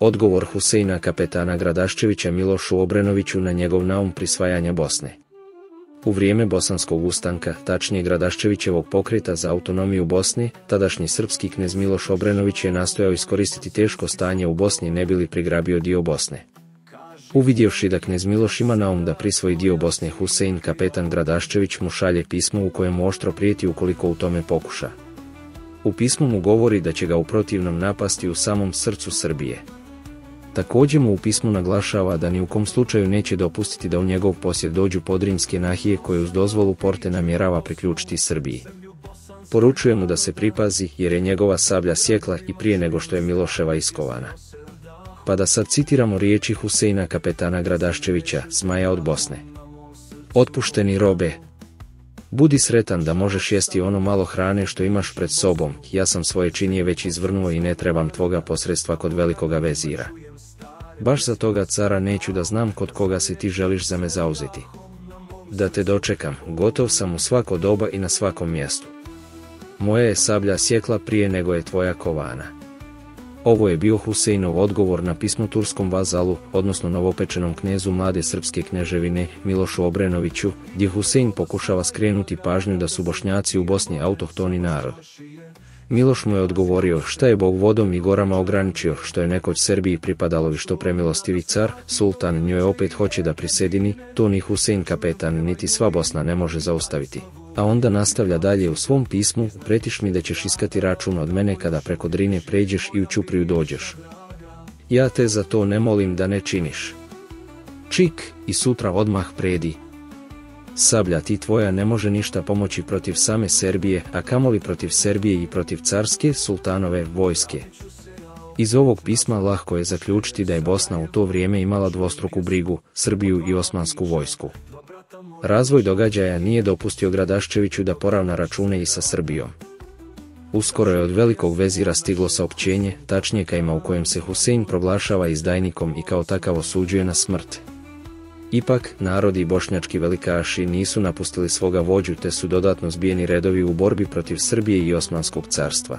Odgovor Huseina kapetana Gradaščevića Milošu Obrenoviću na njegov naum prisvajanja Bosne. U vrijeme bosanskog ustanka, tačnije Gradaščevićevog pokreta za autonomiju Bosne, tadašnji srpski knez Miloš Obrenović je nastojao iskoristiti teško stanje u Bosni ne bi li prigrabio dio Bosne. Uvidjevši da knez Miloš ima naum da prisvoji dio Bosne, Husein kapetan Gradaščević mu šalje pismo u kojem mu oštro prijeti ukoliko u tome pokuša. U pismu mu govori da će ga u protivnom napasti u samom srcu Srbije. Također mu u pismu naglašava da ni u kom slučaju neće dopustiti da u njegov posjed dođu podrinjske nahije koje uz dozvolu Porte namjerava priključiti Srbiji. Poručuje mu da se pripazi jer je njegova sablja sjekla i prije nego što je Miloševa iskovana. Pa da sad citiramo riječi Huseina kapetana Gradaščevića, zmaja od Bosne. Otpušteni robe, budi sretan da možeš jesti ono malo hrane što imaš pred sobom, ja sam svoje činije već izvrnuo i ne trebam tvoga posredstva kod velikoga vezira. Baš za toga cara neću da znam kod koga se ti želiš za me zauzeti. Da te dočekam, gotov sam u svako doba i na svakom mjestu. Moja je sablja sjekla prije nego je tvoja kovana. Ovo je bio Huseinov odgovor na pismo turskom vazalu, odnosno novopečenom knezu mlade srpske kneževine, Milošu Obrenoviću, gdje Husein pokušava skrenuti pažnju da su Bošnjaci u Bosni autohtoni narod. Miloš mu je odgovorio šta je Bog vodom i gorama ograničio, što je nekoć Srbiji pripadalo i što premilostivi car, sultan njoj opet hoće da prisedini, to ni Husein kapetan niti sva Bosna ne može zaustaviti. A onda nastavlja dalje u svom pismu, pretiš mi da ćeš iskati račun od mene kada preko Drine pređeš i u Ćupriju dođeš. Ja te za to ne molim da ne činiš. Čik, i sutra odmah predi. Sablja ti tvoja ne može ništa pomoći protiv same Srbije, a kamoli protiv Srbije i protiv carske, sultanove, vojske. Iz ovog pisma lahko je zaključiti da je Bosna u to vrijeme imala dvostruku brigu, Srbiju i osmansku vojsku. Razvoj događaja nije dopustio Gradaščeviću da poravna račune i sa Srbijom. Uskoro je od velikog vezira stiglo saopćenje, tačnije kajma u kojem se Husein proglašava izdajnikom i kao takav osuđuje na smrt. Ipak, narodi i bošnjački velikaši nisu napustili svoga vođu te su dodatno zbijeni redovi u borbi protiv Srbije i Osmanskog carstva.